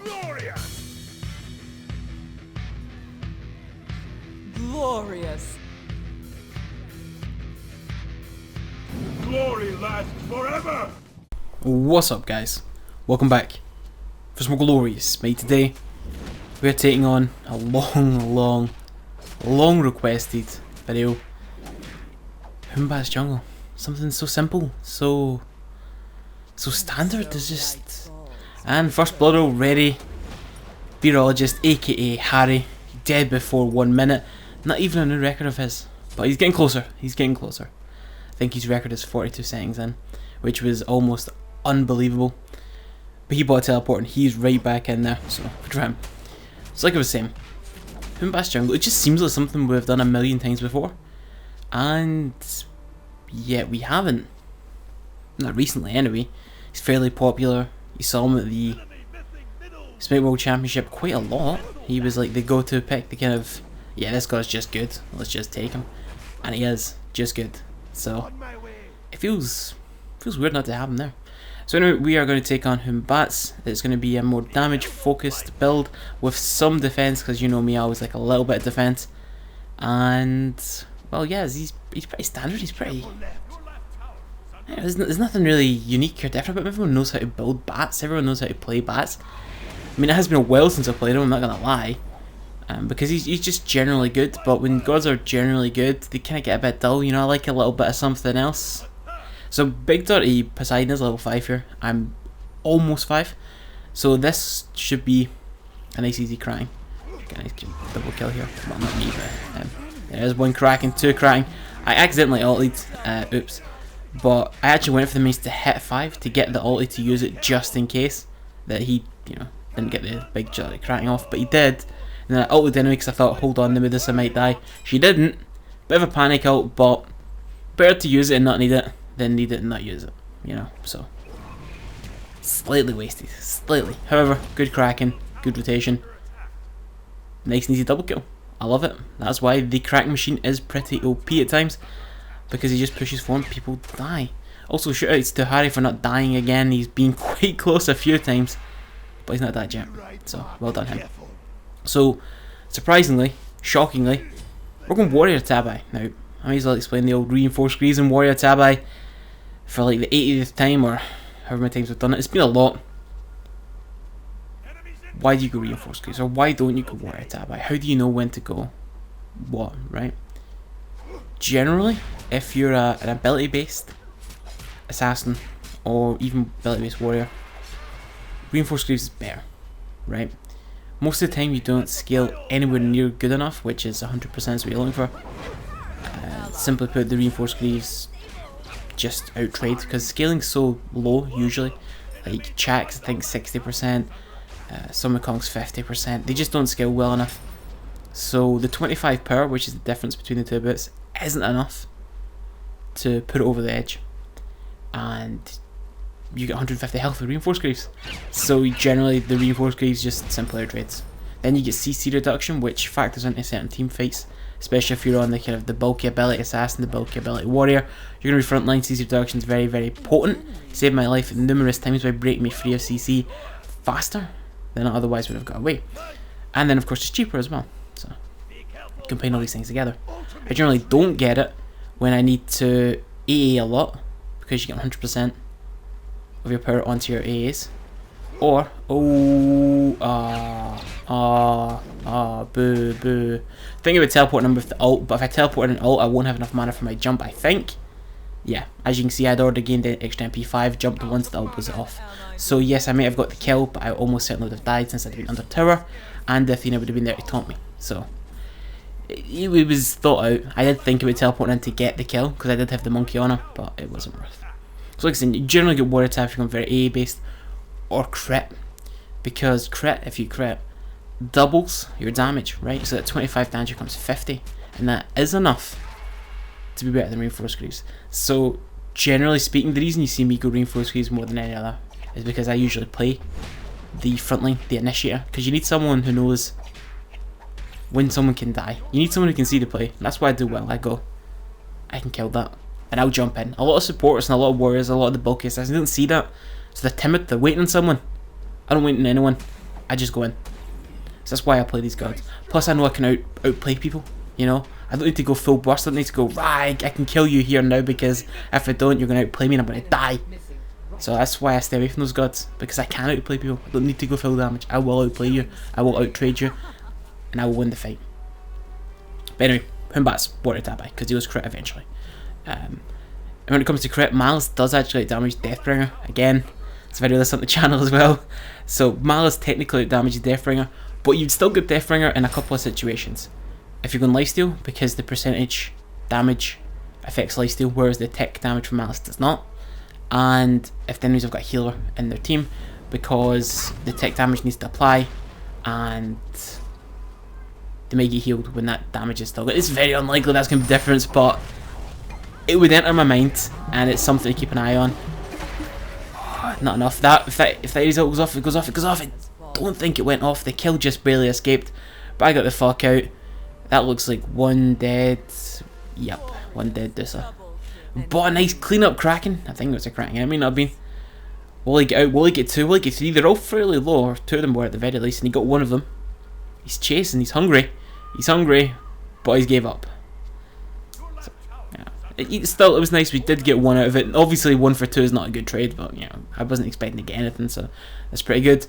Glorious. Glory lasts forever! What's up, guys? Welcome back for some Glorious Smite. Today we're taking on a long requested video. Hun Batz jungle. Something so simple, so standard. There's just... And first blood already. Virologist, aka Harry, dead before 1 minute. Not even a new record of his, but he's getting closer. He's getting closer. I think his record is 42 settings in, which was almost unbelievable. But he bought a teleport and he's right back in there, so good for him. So like I was saying, Hun Batz jungle, it just seems like something we've done a million times before. And yet we haven't. Not recently anyway. He's fairly popular. You saw him at the Smite World Championship quite a lot. He was like the go-to pick, the kind of, yeah, this guy's just good, let's just take him. And he is just good. So it feels weird not to have him there. So anyway, we are going to take on Hun Batz. It's going to be a more damage focused build with some defense, because you know me, I always like a little bit of defense. And well, yeah, he's pretty standard. He's pretty... Yeah, there's nothing really unique or different, but everyone knows how to build bats. Everyone knows how to play bats. I mean, it has been a while since I played him, I'm not gonna lie. Because he's just generally good, but when gods are generally good, they kind of get a bit dull, you know. I like a little bit of something else. So Big Dirty Poseidon is level 5 here. I'm almost 5. So this should be a nice easy cracking. Get a nice double kill here. Well, not me, but there's one cracking, two cracking. I accidentally ultied, oops. But I actually went for the means to hit 5 to get the ulti to use it just in case that he, you know, didn't get the big jelly cracking off, but he did. And then I ulted anyway because I thought, hold on, maybe this I might die. She didn't. Bit of a panic ult, but better to use it and not need it than need it and not use it, you know. So slightly wasted, slightly. However, good cracking, good rotation, nice and easy double kill. I love it. That's why the cracking machine is pretty OP at times, because he just pushes forward, people die. Also, shoutouts to Harry for not dying again. He's been quite close a few times, but he's not died yet. So well done him. So surprisingly, shockingly, we're going Warrior Tabi. Now, I may as well explain the old reinforced greaves and Warrior Tabi for like the 80th time or however many times we've done it. It's been a lot. Why do you go reinforced greaves, or why don't you go Warrior Tabi? How do you know when to go what, right? Generally, if you're an ability based assassin or even ability based warrior, reinforced greaves is better, right? Most of the time you don't scale anywhere near good enough, which is 100% is what you're looking for. Simply put, the reinforced greaves just outtrade, because scaling's so low usually. Like Chaks, I think 60%, some Wukong's 50%. They just don't scale well enough. So the 25 power, which is the difference between the two bits, isn't enough to put it over the edge. And you get 150 health with reinforced greaves. So generally the reinforced greaves just simply outtrades. Then you get CC reduction, which factors into certain team fights, especially if you're on the kind of the bulky ability assassin, the bulky ability warrior. You're going to be frontline. CC reduction is very potent. Saved my life numerous times by breaking me free of CC faster than I otherwise would have got away. And then of course it's cheaper as well. So combine all these things together. I generally don't get it when I need to AA a lot, because you get 100% of your power onto your AAs. Or, boo. Think about teleporting him with the ult, but if I teleport an ult, I won't have enough mana for my jump, I think. Yeah, as you can see, I'd already gained the extra MP5, jumped once the ult was off. So yes, I may have got the kill, but I almost certainly would have died since I'd been under tower, and Athena would have been there to taunt me. So it was thought out. I did think about teleporting in to get the kill, because I did have the monkey on her, but it wasn't worth. So like I said, you generally get warrior tab if you're going very AA based, or crit, because crit, if you crit, doubles your damage, right? So that 25 damage becomes 50, and that is enough to be better than reinforced greaves. So generally speaking, the reason you see me go reinforced greaves more than any other is because I usually play the frontline, the initiator, because you need someone who knows when someone can die. You need someone who can see the play. And that's why I do well. I go, I can kill that, and I'll jump in. A lot of supporters and a lot of warriors, a lot of the bulky assassins don't see that, so they're timid, they're waiting on someone. I don't wait on anyone. I just go in. So that's why I play these gods. Plus I know I can outplay people, you know. I don't need to go full burst, I don't need to go, right, I can kill you here now, because if I don't, you're going to outplay me and I'm going to die. So that's why I stay away from those gods, because I can outplay people. I don't need to go full damage. I will outplay you, I will outtrade you, and I will win the fight. But anyway, Hun Batz wanted that by, because he was crit eventually. And when it comes to crit, Malice does actually damage Deathbringer. Again, it's a video that's on the channel as well. So Malice technically damages Deathbringer, but you'd still get Deathbringer in a couple of situations. If you're going lifesteal, because the percentage damage affects lifesteal, whereas the tech damage from Malice does not. And if the enemies have got a healer in their team, because the tech damage needs to apply, and they may get healed when that damage is still. It's very unlikely that's going to be the difference, but it would enter my mind, and it's something to keep an eye on. Not enough. If that result goes off, it goes off, it goes off. I don't think it went off. The kill just barely escaped, but I got the fuck out. That looks like one dead. Yep, one dead Dusa. But a nice clean up Kraken. I think it was a Kraken. It may not have been. Will he get out? Will he get two? Will he get three? They're all fairly low, or two of them were at the very least, and he got one of them. He's chasing. He's hungry. He's hungry, but he's gave up. So, yeah. Still, it was nice. We did get one out of it. Obviously, 1 for 2 is not a good trade, but you know, I wasn't expecting to get anything, so that's pretty good.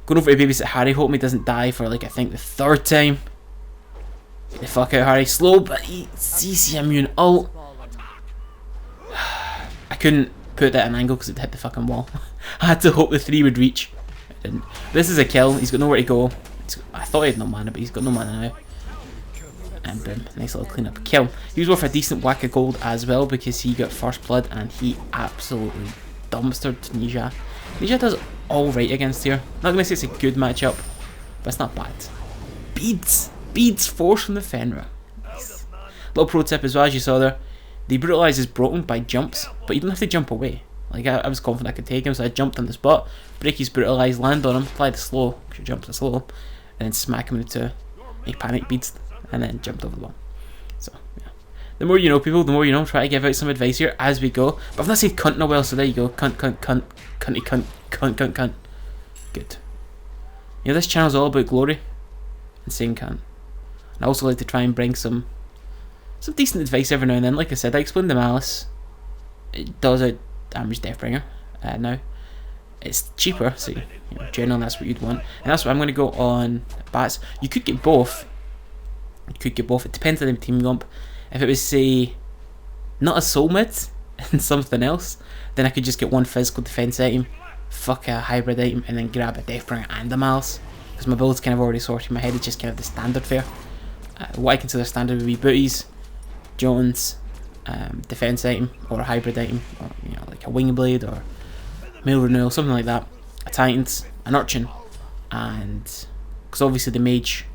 Going over to babysit Harry. Hoping he doesn't die for like I think the 3rd time. Get the fuck out, Harry. Slow, but he CC immune ult. I couldn't put that at an angle because it hit the fucking wall. I had to hope the 3 would reach. It didn't. This is a kill. He's got nowhere to go. I thought he had no mana, but he's got no mana now. And boom, nice little clean up kill. He was worth a decent whack of gold as well because he got first blood and he absolutely dumpstered Nisha. Nisha does alright against here. Not gonna say it's a good matchup, but it's not bad. Beads! Beads force from the Fenrir. Nice. Little pro tip as well, as you saw there. The brutalize is broken by jumps, but you don't have to jump away. Like I was confident I could take him, so I jumped on the spot, break his brutalize, land on him, apply the slow, because your jumps are slow, and then smack him into a panic beads, and then jumped over the wall. So yeah, the more you know, people, the more you know. Try to give out some advice here as we go. But I've not said cunt in a while, so there you go. Cunt, cunt, cunt, cunty, cunt, cunt, cunt, cunt. Good. You know, this channel's all about glory and saying cunt. And I also like to try and bring some decent advice every now and then. Like I said, I explained the Malice. It does out damage Deathbringer now. It's cheaper, so you know, generally that's what you'd want. And that's what I'm going to go on Batz. You could get both. You could get both. It depends on the team you want. If it was, say, not a soul mid and something else, then I could just get one physical defense item, fuck a hybrid item, and then grab a Deathbringer and a Malice. Because my build's kind of already sorted in my head. It's just kind of the standard fare. What I consider standard would be booties, Jones, defense item, or a hybrid item, or you know, like a wing blade or mail renewal, something like that. A Titans, an Urchin, and because obviously the mage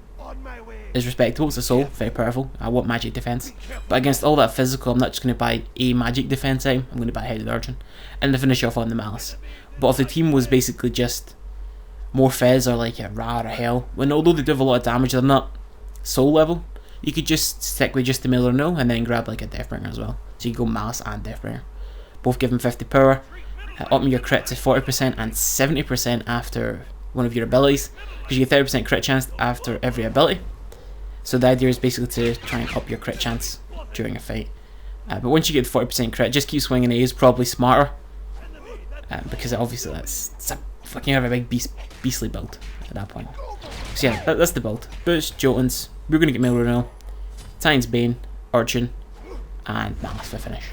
is respectable, it's a soul, very powerful. I want magic defense, but against all that physical, I'm not just going to buy a magic defense item. I'm going to buy a headed Urchin, and to finish off on the Malice. But if the team was basically just more Fez or like a Ra or a Hell, when although they do have a lot of damage, they're not soul level, you could just stick with just the Miller No and then grab like a Deathbringer as well. So you go Malice and Deathbringer. Both give them 50 power, up your crit to 40% and 70% after one of your abilities, because you get 30% crit chance after every ability. So the idea is basically to try and up your crit chance during a fight. But once you get 40% crit, just keep swinging A is probably smarter, because obviously it's a fucking have a big beastly build at that point. So yeah, that's the build. Boost, Jotuns, we're going to get Miller now, Titan's Bane, Urchin, and Malice for finish.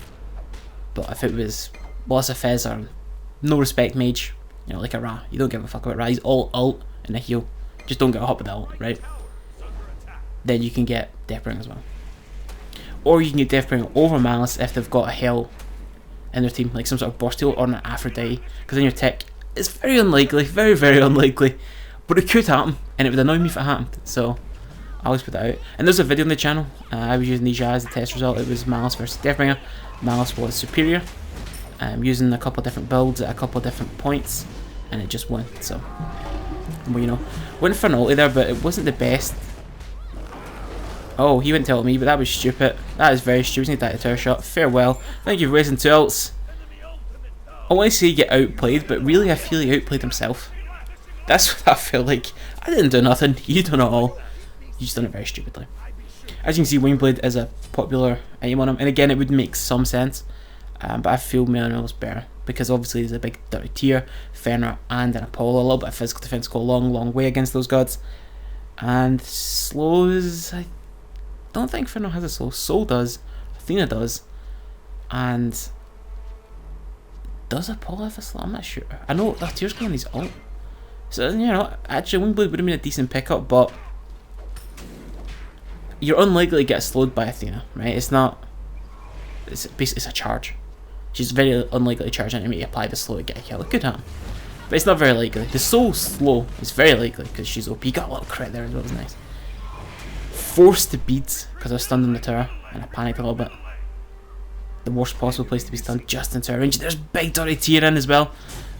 But if it was lots of Fez or no respect mage, you know, like a Ra, you don't give a fuck about Ra, he's all ult and a heal, just don't get hot with the ult, right? Then you can get Deathbringer as well. Or you can get Deathbringer over Malice if they've got a Hell in their team, like some sort of burst heal or an Aphrodite, because then your tech is very unlikely, very, very unlikely. But it could happen, and it would annoy me if it happened, so I always put that out. And there's a video on the channel. I was using Nisha as the test result. It was Malice versus Deathbringer. Malice was superior, using a couple of different builds at a couple of different points, and it just won. So, well, you know, went for an ulti there, but it wasn't the best. Oh, he went to ult me, but that was stupid. That is very stupid. Need that tower shot. Farewell. Thank you for wasting 2 ults. I want to say get outplayed, but really I feel he outplayed himself. That's what I feel like. I didn't do nothing. You done it all. You just done it very stupidly. As you can see, Wingblade is a popular item on him, and again, it would make some sense, but I feel Manuel's better because obviously there's a big dirty tier, Fenrir, and an Apollo. A little bit of physical defense go a long, long way against those gods. And slows, I don't think Fenrir has a slow. Soul does, Athena does, and does Apollo have a slow? I'm not sure. I know that tier's going on his ult. So, you know, actually Wingblade would have been a decent pickup, but you're unlikely to get slowed by Athena, right? It's not. It's basically it's a charge. She's very unlikely to charge enemy, apply the slow to get a kill. It could happen, but it's not very likely. The soul slow is very likely because she's OP. Got a little crit there as well. It was nice. Forced to beads because I was stunned in the tower and I panicked a little bit. The worst possible place to be stunned, just in tower range. There's big dirty tier in as well,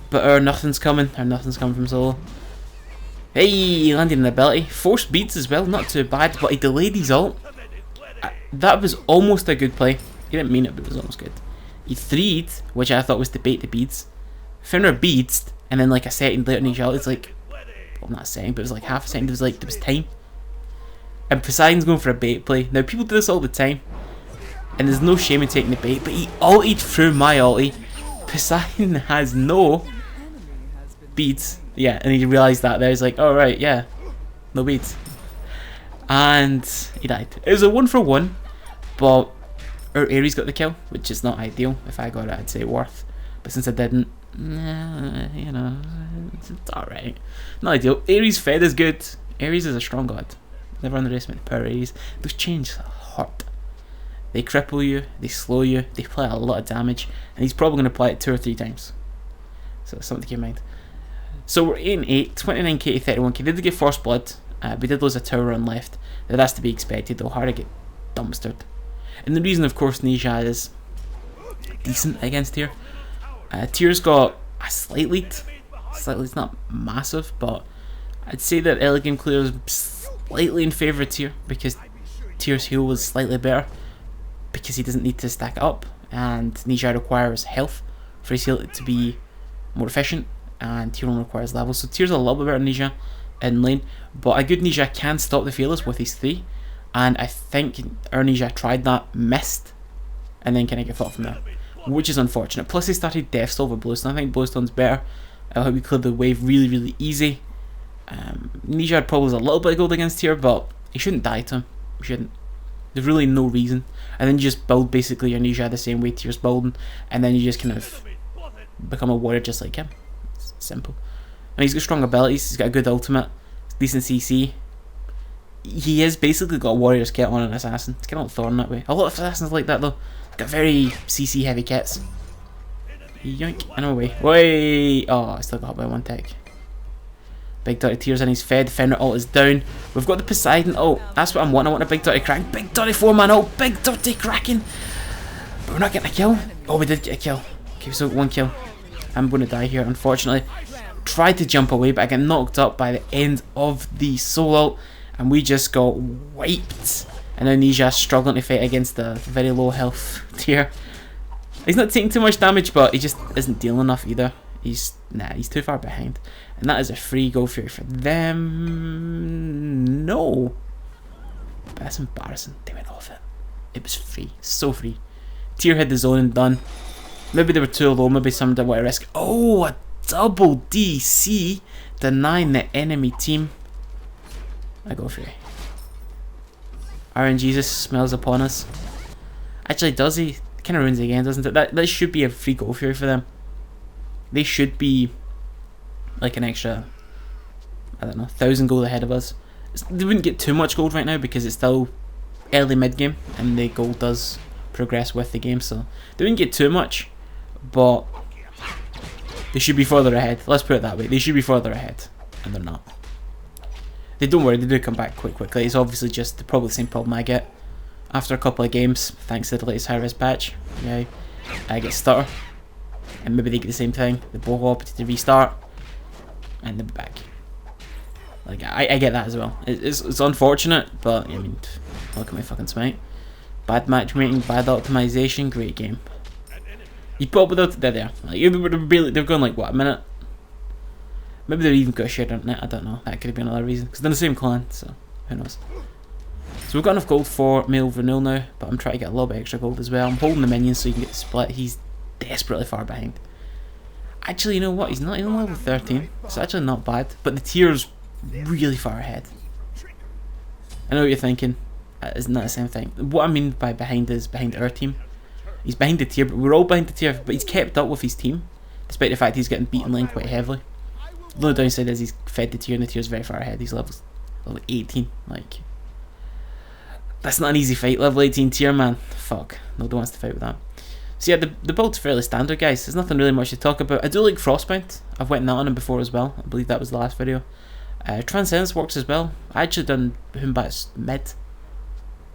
but nothing's coming. Nothing's coming from solo. Hey, he landed an ability. Forced beads as well, not too bad, but he delayed his ult. That was almost a good play. He didn't mean it, but it was almost good. He 3'd, which I thought was to bait the beads. Fenrir beads, and then like a second later in his ult, it's like, well, not a second, but it was like half a second. It was like, there was time. And Poseidon's going for a bait play. Now, people do this all the time, and there's no shame in taking the bait, but he ultied through my ulti. Poseidon has no beads. Yeah, and he realised that there. He's like, oh right, yeah, no beads. And he died. It was a 1-for-1, but our Ares got the kill, which is not ideal. If I got it, I'd say worth. But since I didn't, you know, it's alright. Not ideal. Ares fed is good. Ares is a strong god. Never underestimate the power of Ares. Those chains hurt. They cripple you, they slow you, they apply a lot of damage, and he's probably going to apply it 2 or 3 times. So it's something to keep in mind. So we're 8-8, 29k to 31k. Did get Force Blood. We did lose a tower run left. That's to be expected though. Hard to get dumpstered. And the reason, of course, Nisha is decent against tier. Tier's got a slight lead. Slightly, it's not massive, but I'd say that early game clear is slightly in favour of tier because tier's heal was slightly better because he doesn't need to stack it up, and Nisha requires health for his heal to be more efficient, and tier 1 requires levels. So tier's a little bit better than Nisha in lane, but a good Nisha can stop the failures with his 3, and I think our Nisha tried that, missed, and then kind of get fought from there, which is unfortunate. Plus he started Deathstall over Bluestone. I think Bluestone's better. I hope we cleared the wave really easy. Nisha had probably a little bit of gold against tier, but he shouldn't die to him. He shouldn't. There's really no reason. And then you just build basically your Nisha the same way tier's building, and then you just kind of become a warrior just like him. It's simple. And he's got strong abilities. He's got a good ultimate, decent CC. He has basically got a warrior's kit on an assassin. It's kind of like Thorn that way. A lot of assassins like that though. Got very CC heavy kits. Yoink, and away. Way! Oh, I still got hit by 1 tick. Big dirty tears in his fed. Fenrir ult is down. We've got the Poseidon ult. That's what I'm wanting. I want a big dirty crack. Big dirty 4-man ult. Big dirty cracking. But we're not getting a kill. Oh, we did get a kill. Okay, so 1 kill. I'm going to die here, unfortunately. Tried to jump away, but I get knocked up by the end of the soul ult, and we just got wiped. And now Nisha's struggling to fight against the very low health tier. He's not taking too much damage, but he just isn't dealing enough either. He's too far behind. And that is a free Go Fury for them. No. But that's embarrassing. They went off it. It was free. So free. Tier had the zone and done. Maybe they were too low. Maybe some didn't want to risk. Oh, a double DC. Denying the enemy team. I go free. RNGesus smells upon us. Actually, does he? Kind of ruins it again, doesn't it? That should be a free Go Fury for them. They should be like an extra, I don't know, 1,000 gold ahead of us. They wouldn't get too much gold right now because it's still early mid game and the gold does progress with the game, so they wouldn't get too much, but they should be further ahead. Let's put it that way. They should be further ahead, and they're not. They don't worry, they do come back quickly. It's obviously just probably the same problem I get after a couple of games, thanks to the latest Hi-rez patch. Yeah, I get stutter, and maybe they get the same thing. They both opt to restart, and they're back. Like I get that as well. It's unfortunate, but I mean, look at my fucking smite. Bad matchmaking, bad optimization, great game. You put up without they're there. Like they're going like what, a minute? Maybe they've even got a shared internet, I don't know. That could have been another reason. Because they're in the same clan, so who knows. So we've got enough gold for male over nil now, but I'm trying to get a little bit extra gold as well. I'm holding the minions so you can get the split. He's desperately far behind. Actually, you know what? He's not even level 13. It's actually not bad, but the tier's really far ahead. I know what you're thinking. Isn't that the same thing? What I mean by behind is behind our team. He's behind the tier, but we're all behind the tier, but he's kept up with his team, despite the fact he's getting beaten lane quite heavily. The only downside is he's fed the tier, and the tier's very far ahead. He's level 18. Like, that's not an easy fight. Level 18 tier, man. Fuck. Nobody wants to fight with that. So yeah, the build's fairly standard, guys. There's nothing really much to talk about. I do like Frostbound. I've went that on him before as well. I believe that was the last video. Transcendence works as well. I actually done Hun Batz mid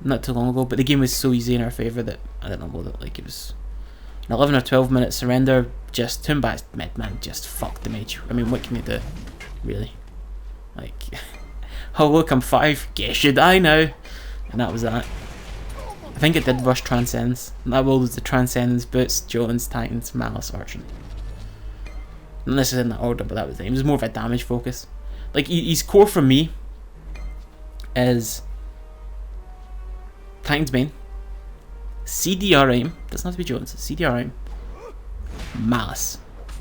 not too long ago, but the game was so easy in our favour that I didn't know that, like, it was an 11 or 12 minute surrender. Just Hun Batz mid, man, just fucked the mage. I mean, what can you do, really? Like, oh look, I'm 5. Guess you die now, and that was that. I think it did rush Transcendence. And that build was the Transcendence, Boots, Jones, Titans, Malice, Archon. Unless it's in that order, but that was it. It was more of a damage focus. Like, his core for me is Titan's Bane, CDR aim, doesn't have to be Jones, CDR aim, Malice,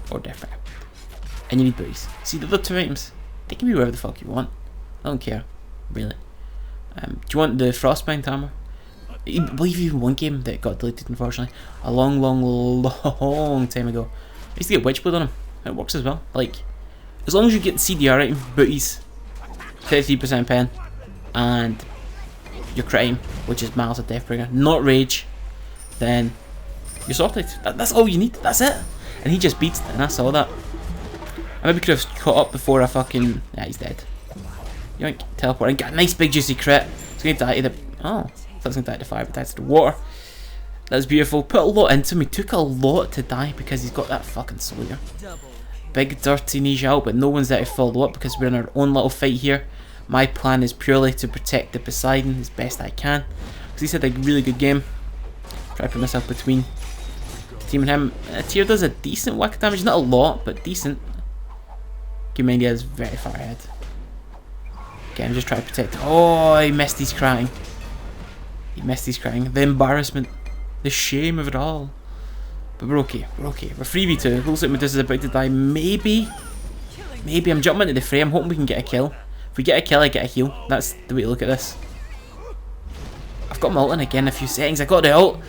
or Death Rap. And you need booties. See, the other 2 items, they can be wherever the fuck you want. I don't care, really. Do you want the Frostbound armor? I believe even one game that got deleted, unfortunately, a long time ago. I used to get Witchblade on him. It works as well. Like, as long as you get CDR item, booties, 33% pen, and your crit aim, which is Malice of Deathbringer, not Rage, then you're sorted. That's all you need. That's it. And he just beats it, and I saw that. I maybe could have caught up before I fucking... Yeah, he's dead. Yoink, teleport and get a nice big juicy crit. It's going to die to the... Oh, I thought it was going to die to fire, but died to the water. That's beautiful. Put a lot into me. Took a lot to die because he's got that fucking soldier. Big dirty ninja out, but no one's there to follow up because we're in our own little fight here. My plan is purely to protect the Poseidon as best I can. Because he's had a really good game. Try to put myself between the team and him. Tier does a decent whack damage. Not a lot, but decent. Guimandia is very far ahead. Okay, I'm just trying to protect. Oh, he missed his crying. He missed his crying. The embarrassment. The shame of it all. But we're okay. We're okay. We're 3v2. Looks like Medusa's about to die. Maybe I'm jumping into the fray. I'm hoping we can get a kill. If we get a kill, I get a heal. That's the way to look at this. I've got my ult in again in a few seconds. I got the ult.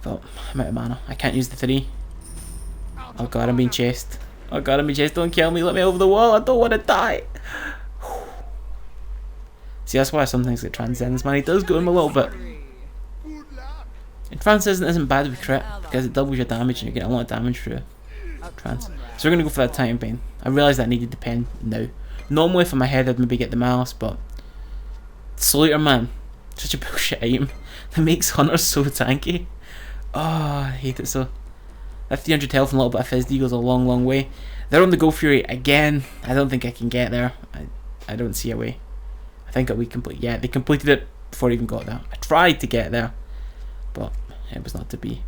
But I'm out of mana. I can't use the 3. Oh god, I'm being chased. Oh god, I'm being chased. Don't kill me. Let me over the wall. I don't want to die. See, that's why sometimes get Transcendence, man. He does go him a little bit. And Transcendence isn't bad with crit because it doubles your damage and you get a lot of damage through Trans. So we're going to go for that Titan Bane. I realised I needed the pen now. Normally if I'm ahead I'd maybe get the Malice, but Salutator, man, such a bullshit item that makes Hunters so tanky. Oh, I hate it so. That 300 health and a little bit of Fizz goes a long way. They're on the Go Fury again. I don't think I can get there. I don't see a way. I think we complete. Yeah, they completed it before I even got there. I tried to get there, but it was not to be.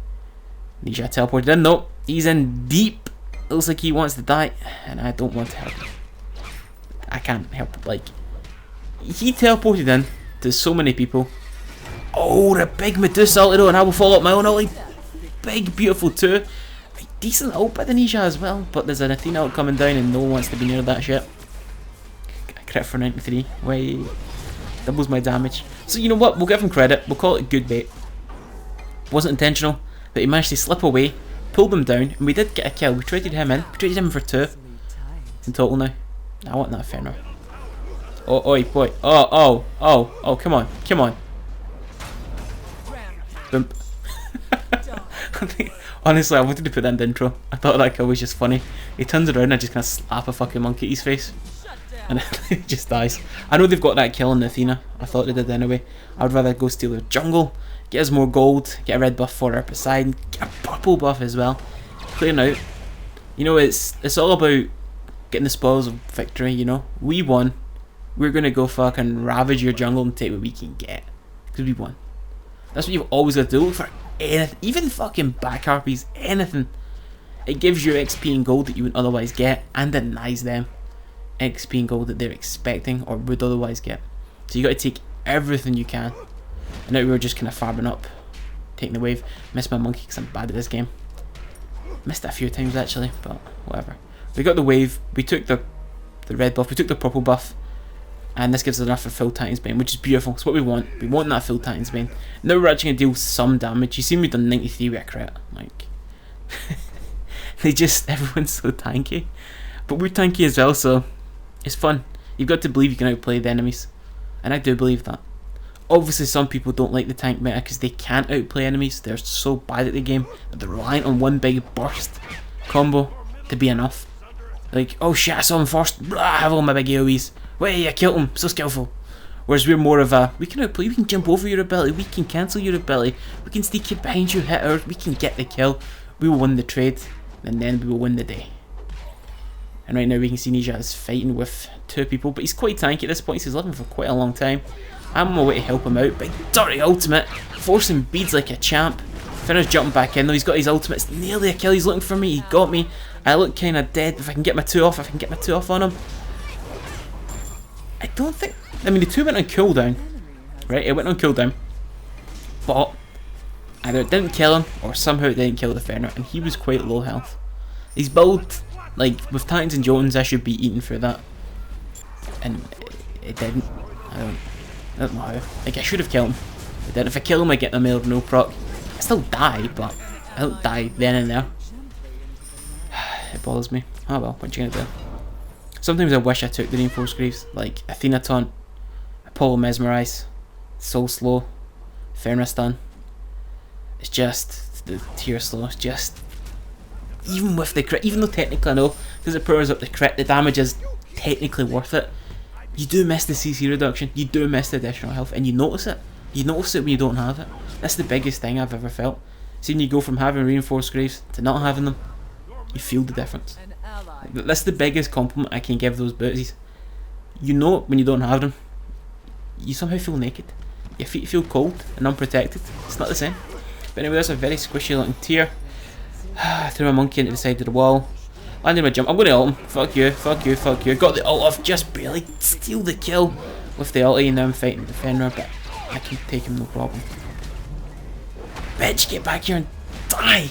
Nisha teleported in. No, he's in deep. It looks like he wants to die, and I don't want to help him. I can't help it. Like, he teleported in to so many people. Oh, the big Medusa ulti, and I will follow up my own ulti. Big, beautiful too. Decent ult by the Nisha as well, but there's an Athena ult coming down, and no one wants to be near that shit. Crit for 93. Wait, doubles my damage. So you know what? We'll give him credit. We'll call it good bait. Wasn't intentional, but he managed to slip away, pull them down, and we did get a kill. We traded him in. We traded him for 2 in total now. I want that Fenrir. Oh, oi, boy. Oh, come on. Boom. Honestly, I wanted to put that in the intro. I thought that kill was just funny. He turns around and I just kind of slap a fucking monkey at his face. And he just dies. I know they've got that kill on Athena. I thought they did anyway. I would rather go steal the jungle, get us more gold, get a red buff for our Poseidon, get a purple buff as well. Clearing out. You know, it's all about getting the spoils of victory, you know. We won. We're going to go fucking ravage your jungle and take what we can get. Because we won. That's what you've always got to do. Look for anything. Even fucking back harpies. Anything. It gives you XP and gold that you wouldn't otherwise get. And denies them. XP and gold that they're expecting or would otherwise get. So you got to take everything you can. And now we were just kind of farming up, taking the wave. Missed my monkey because I'm bad at this game. Missed it a few times actually, but whatever. We got the wave, we took the red buff, we took the purple buff, and this gives us enough for full Titan's Bane, which is beautiful. It's what we want. We want that full Titan's Bane. Now we're actually going to deal some damage. You see me done 93 with a crit. Like, everyone's so tanky. But we're tanky as well, so it's fun. You've got to believe you can outplay the enemies. And I do believe that. Obviously some people don't like the tank meta because they can't outplay enemies. They're so bad at the game that they're reliant on one big burst combo to be enough. Like, oh shit, I saw him first. Blah, I have all my big AoEs. Wait, I killed him. So skillful. Whereas we're more of a, we can outplay, we can jump over your ability, we can cancel your ability, we can sneak it behind you, hit ours, we can get the kill. We will win the trade, and then we will win the day. And right now we can see Ninja is fighting with 2 people, but he's quite tanky at this point, he's living for quite a long time. I'm on my way to help him out. Big dirty ultimate, forcing beads like a champ. Finner's jumping back in though, he's got his ultimate, it's nearly a kill, he's looking for me, he got me. I look kinda dead, if I can get my 2 off, on him. I don't think, I mean the 2 went on cooldown, right, it went on cooldown. But, either it didn't kill him, or somehow it didn't kill the Fenrir, and he was quite low health. His build, like, with Titans and Jotuns, I should be eating through that. And it didn't. I don't know how. Like, I should have killed him. It didn't. If I kill him, I get the mail no proc. I still die, but I don't die then and there. It bothers me. Oh well, what you gonna do? Sometimes I wish I took the reinforced greaves, like Athena taunt, Apollo mesmerize, Soul slow, Fenrir stun. It's just the tier slow. It's just, even with the crit, even though technically I know because it powers up the crit, the damage is technically worth it. You do miss the CC reduction. You do miss the additional health, and you notice it. You notice it when you don't have it. That's the biggest thing I've ever felt. See, when you go from having reinforced greaves to not having them, you feel the difference. That's the biggest compliment I can give those bootsies. You know it when you don't have them. You somehow feel naked. Your feet feel cold and unprotected. It's not the same. But anyway, that's a very squishy looking tier. Threw my monkey into the side of the wall. Landed my jump. I'm going to ult him. Fuck you, fuck you, fuck you. Got the ult off, just barely. Steal the kill with the ulti, and now I'm fighting the Fenrir, but I can take him no problem. Bitch, get back here and die!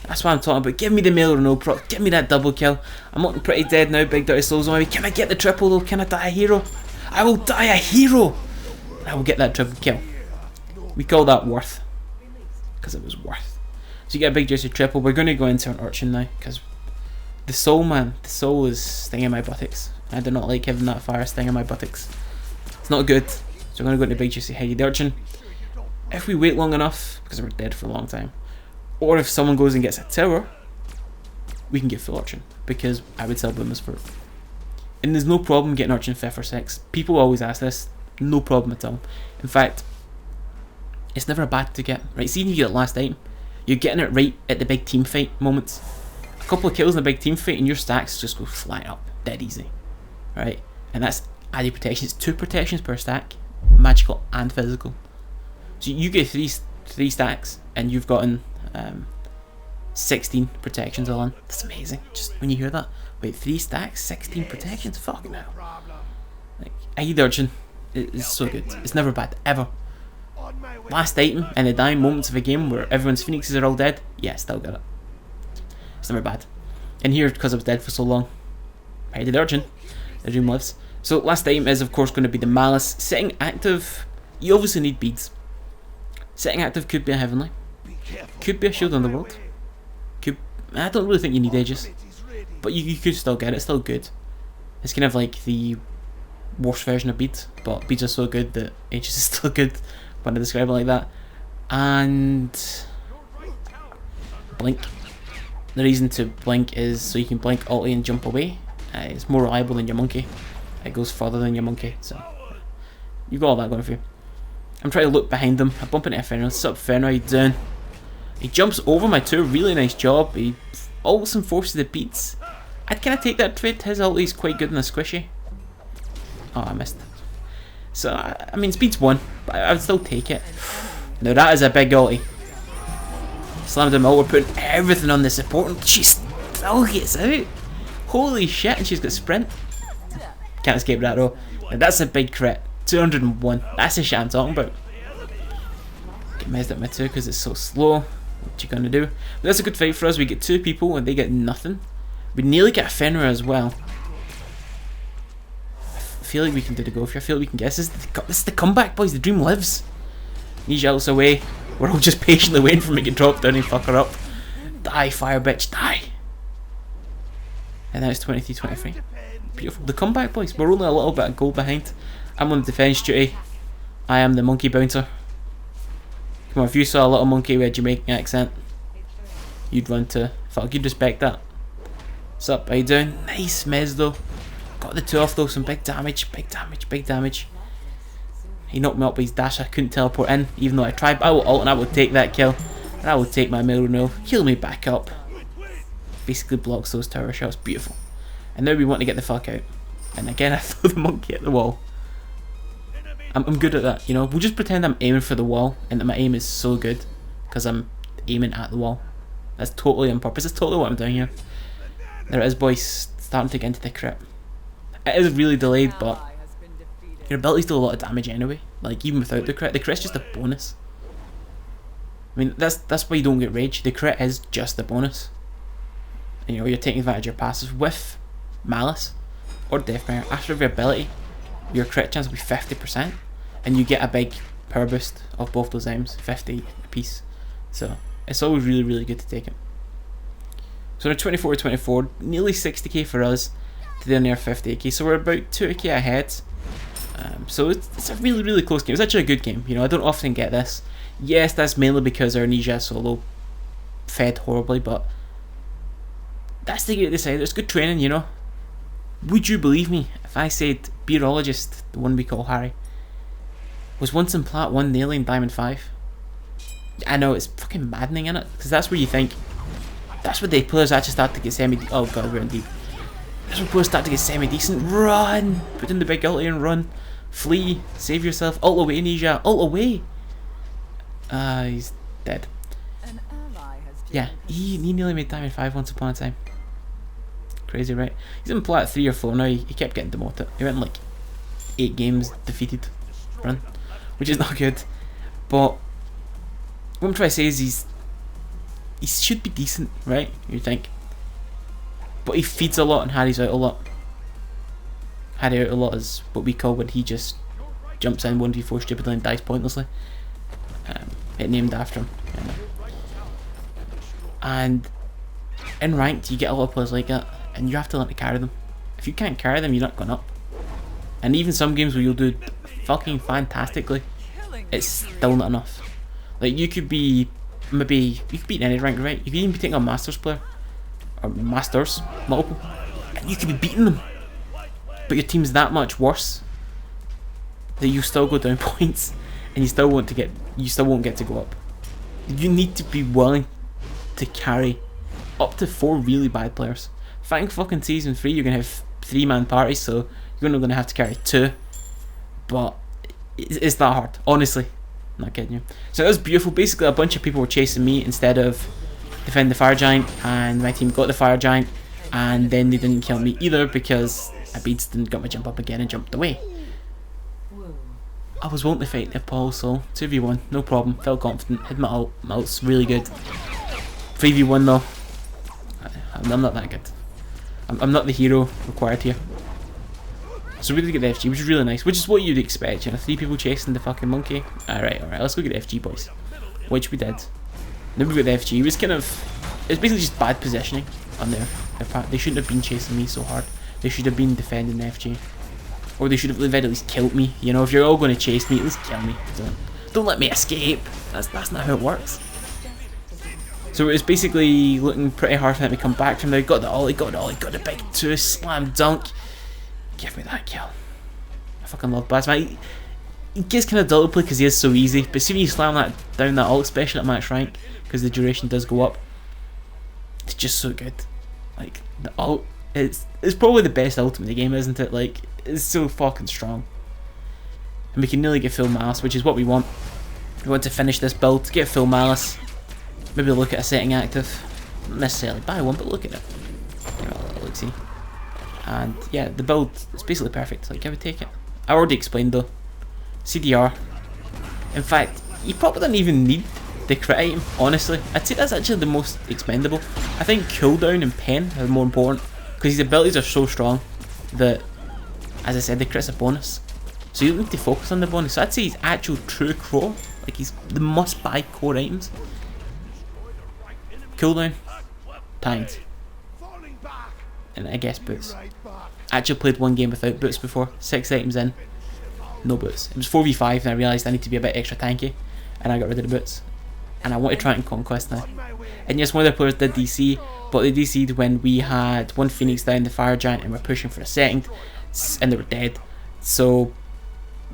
That's what I'm talking about. Give me the mail or no proc. Give me that double kill. I'm looking pretty dead now. Big dirty souls on me. Can I get the triple though? Can I die a hero? I will die a hero! I will get that triple kill. We call that worth. Because it was worth. So you get a big juicy triple. We're going to go into an urchin now. Because the soul, man. The soul is stinging my buttocks. I do not like having that fire stinging my buttocks. It's not good. So we're going to go into big juicy heady. The urchin. If we wait long enough, because we're dead for a long time, or if someone goes and gets a tower, we can get full urchin, because I would sell boomers for it. And there's no problem getting urchin 5th or 6th. People always ask this, no problem at all. In fact, it's never bad to get, right? See, if you get it last item, you're getting it right at the big team fight moments. A couple of kills in a big team fight and your stacks just go flying up, dead easy, right? And that's added protection. It's 2 protections per stack, magical and physical. So you get three stacks and you've gotten 16 protections all in. That's amazing. Just when you hear that, wait, 3 stacks, 16 protections, fuck no. Like, Aid Urchin is so good. It's never bad, ever. Last item in the dying moments of a game where everyone's phoenixes are all dead, yeah, still got it. It's never bad. And here, because I was dead for so long, Aid Urchin, the dream lives. So last item is of course going to be the Malice. Setting active, you obviously need beads. Setting active could be a heavenly, could be a shield underworld. I don't really think you need edges, but you could still get it. It's still good. It's kind of like the worst version of beads, but beads are so good that edges is still good when I describe it like that. And blink. The reason to blink is so you can blink ulti and jump away. It's more reliable than your monkey. It goes further than your monkey, so you've got all that going for you. I'm trying to look behind him. I bump into Fenrir. What's up, Fenrir? How you doing? He jumps over my 2. Really nice job. He ults and forces the beats. I'd kind of take that trade. His ulti is quite good in the squishy. Oh, I missed. So, I mean, speed's 1, but I would still take it. Now, that is a big ulti. Slammed him out. We're putting everything on the support, and she still gets out. Holy shit, and she's got sprint. Can't escape that though. Now that's a big crit. 201. That's the shit I'm talking about. Get messed up my 2 because it's so slow. What you gonna do? But that's a good fight for us. We get 2 people and they get nothing. We nearly get a Fenrir as well. I feel like we can do the go for. I feel like we can guess. This is the comeback, boys. The dream lives. Nisha else away. We're all just patiently waiting for me to drop down and fuck her up. Die, fire bitch, die. And now it's 23-23. Beautiful. The comeback, boys. We're only a little bit of goal behind. I'm on defence duty. I am the monkey bouncer. Come on, if you saw a little monkey with a Jamaican accent, you'd run to. Fuck, you'd respect that. What's up? How you doing? Nice mez though. Got the 2 off though. Some big damage. Big damage. Big damage. He knocked me up with his dash. I couldn't teleport in, even though I tried. But I will ult and I will take that kill. And I will take my middle no. Heal me back up. Basically blocks those tower shots. Beautiful. And now we want to get the fuck out. And again, I throw the monkey at the wall. I'm good at that, you know. We'll just pretend I'm aiming for the wall and that my aim is so good because I'm aiming at the wall. That's totally on purpose. That's totally what I'm doing here. There it is, boys. Starting to get into the crit. It is really delayed, but your abilities do a lot of damage anyway. Like even without the crit's just a bonus. I mean, that's why you don't get rage. The crit is just a bonus. And, you know, you're taking advantage of your passive with malice or deathbringer. After every ability, your crit chance will be 50%, and you get a big power boost of both those items, 50 apiece. So it's always really, really good to take it. So we're 24-24, nearly 60k for us to their near 50k. So we're about 2k ahead. So it's a really, really close game. It's actually a good game. You know, I don't often get this. Yes, that's mainly because our Nisha solo fed horribly, but that's the game to decide. There's good training, you know. Would you believe me if I said Beerologist, the one we call Harry, was once in Plat 1, nearly in Diamond 5? I know, it's fucking maddening, innit? Because that's where you think, that's where the players actually start to get oh god, we're in deep. That's where players start to get semi-decent. Run! Put in the big ulti and run. Flee. Save yourself. Ult away, Nisha. Ult away! He's dead. Yeah, he nearly made Diamond 5 once upon a time. Crazy, right? He's in Plat 3 or 4 now. He kept getting demoted. He went like 8 games defeated run, which is not good. But what I'm trying to say is he should be decent, right? You think? But he feeds a lot and Harry's out a lot. Harry out a lot is what we call when he just jumps in 1v4 stupidly and dies pointlessly. It named after him. Yeah. And in ranked, you get a lot of players like that, and you have to learn to carry them. If you can't carry them, you're not going up. And even some games where you'll do fucking fantastically, it's still not enough. Like you could be, maybe you could beat any rank, right? You could even be taking a Masters player, or Masters, multiple, and you could be beating them. But your team's that much worse that you still go down points, and you still won't get to go up. You need to be willing to carry up to 4 really bad players. Thank fucking season 3 you're gonna have 3-man parties, so you're only gonna have to carry 2. But it's that hard, honestly. I'm not kidding you. So it was beautiful. Basically, a bunch of people were chasing me instead of defending the fire giant, and my team got the fire giant, and then they didn't kill me either because I beats didn't got my jump up again and jumped away. I was willing to fight the Paul, so 2v1, no problem. Felt confident. Hit my ult. My ult's really good. 3v1 though. I'm not that good. I'm not the hero required here. So we did get the FG, which is really nice, which is what you'd expect, you know, 3 people chasing the fucking monkey. Alright, let's go get the FG, boys. Which we did. Then we got the FG. It was basically just bad positioning on their part. They shouldn't have been chasing me so hard. They should have been defending the FG. Or they should have at least killed me. You know, if you're all going to chase me, at least kill me. Don't let me escape. That's not how it works. So it was basically looking pretty hard for them to come back from there. Got the ollie, got the big 2 slam dunk. Give me that kill. I fucking love Batz, man. He gets kind of dull to play because he is so easy. But see when you slam that down that ult, especially at max rank, because the duration does go up. It's just so good. Like the ult, it's probably the best ult in the game, isn't it? Like it's so fucking strong. And we can nearly get full malice, which is what we want. We want to finish this build, get full malice. Maybe look at a setting active. Not necessarily buy one, but look at it. Give it a little look-see. And yeah, the build is basically perfect. Like, I would take it. I already explained though. CDR. In fact, you probably don't even need the crit item, honestly. I'd say that's actually the most expendable. I think cooldown and pen are more important, because his abilities are so strong that, as I said, the crit's a bonus. So you don't need to focus on the bonus. So I'd say he's actual true core. Like, he's the must-buy core items. Cooldown, tanked, and I guess boots. I actually played one game without boots before. 6 items in, no boots. It was 4v5 and I realised I need to be a bit extra tanky, and I got rid of the boots. And I want to try it in Conquest now. And yes, one of the players did DC, but they DC'd when we had one Phoenix down, the Fire Giant, and we're pushing for a second, and they were dead. So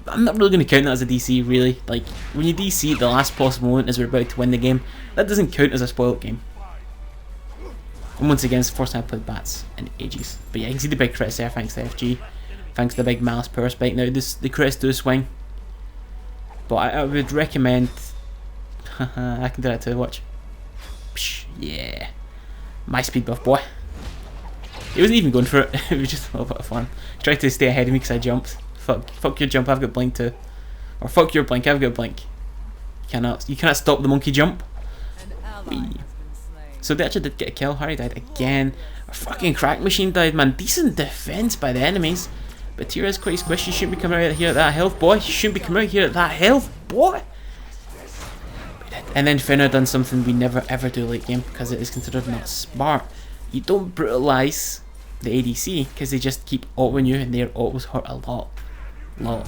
I'm not really going to count that as a DC, really. Like, when you DC at the last possible moment as we're about to win the game, that doesn't count as a spoiled game. And once again, it's the first time I played Batz in ages. But yeah, you can see the big crits there thanks to FG. Thanks to the big Malice Power Spike. Now, the crits do swing. But I would recommend... I can do that too, watch. Psh, yeah. My speed buff, boy. He wasn't even going for it. It was just a little bit of fun. He tried to stay ahead of me because I jumped. Fuck your jump, I've got blink too. Or fuck your blink, I've got blink. You cannot stop the monkey jump. Whee. So they actually did get a kill. Harry died again. A fucking crack machine died, man. Decent defense by the enemies. But Tira is quite squishy. You shouldn't be coming out here at that health, boy. You shouldn't be coming out here at that health, boy. And then Finna done something we never ever do late game, because it is considered not smart. You don't brutalize the ADC, because they just keep autoing you, and their autos hurt a lot more.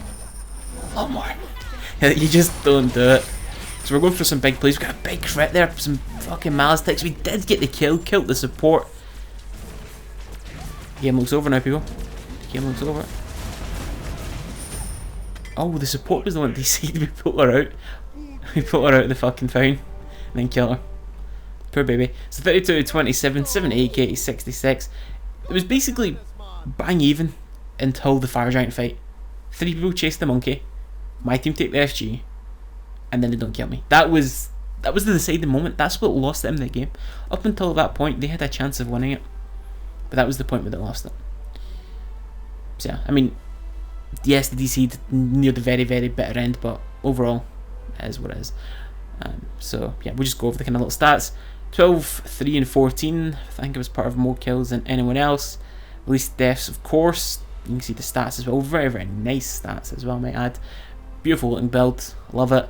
You just don't do it. So we're going for some big plays. We got a big crit there, some fucking Malice ticks. We did get the kill, killed the support. Game looks over now, people. Game looks over. Oh, the support was the one that decided we pulled her out. We pulled her out of the fucking fountain and then killed her. Poor baby. So 32 to 27, 78k, 66. It was basically bang even until the Fire Giant fight. 3 people chased the monkey. My team take the FG. And then they don't kill me. That was the deciding moment. That's what lost them the game. Up until that point, they had a chance of winning it. But that was the point where they lost it. So yeah, I mean, yes, the DC near the very, very bitter end, but overall, it is what it is. So yeah, we'll just go over the kind of little stats. 12, 3 and 14. I think it was part of more kills than anyone else. Least deaths, of course. You can see the stats as well. Very, very nice stats as well, I might add. Beautiful looking build. Love it.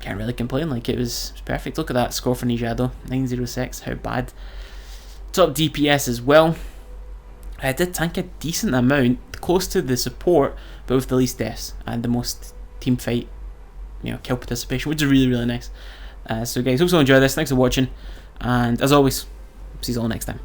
Can't really complain. Like, it was perfect. Look at that score for Nijado. 906. How bad. Top DPS as well. I did tank a decent amount. Close to the support, but with the least deaths. And the most team fight, kill participation, which is really, really nice. So guys, hope you all enjoy this. Thanks for watching. And as always, see you all next time.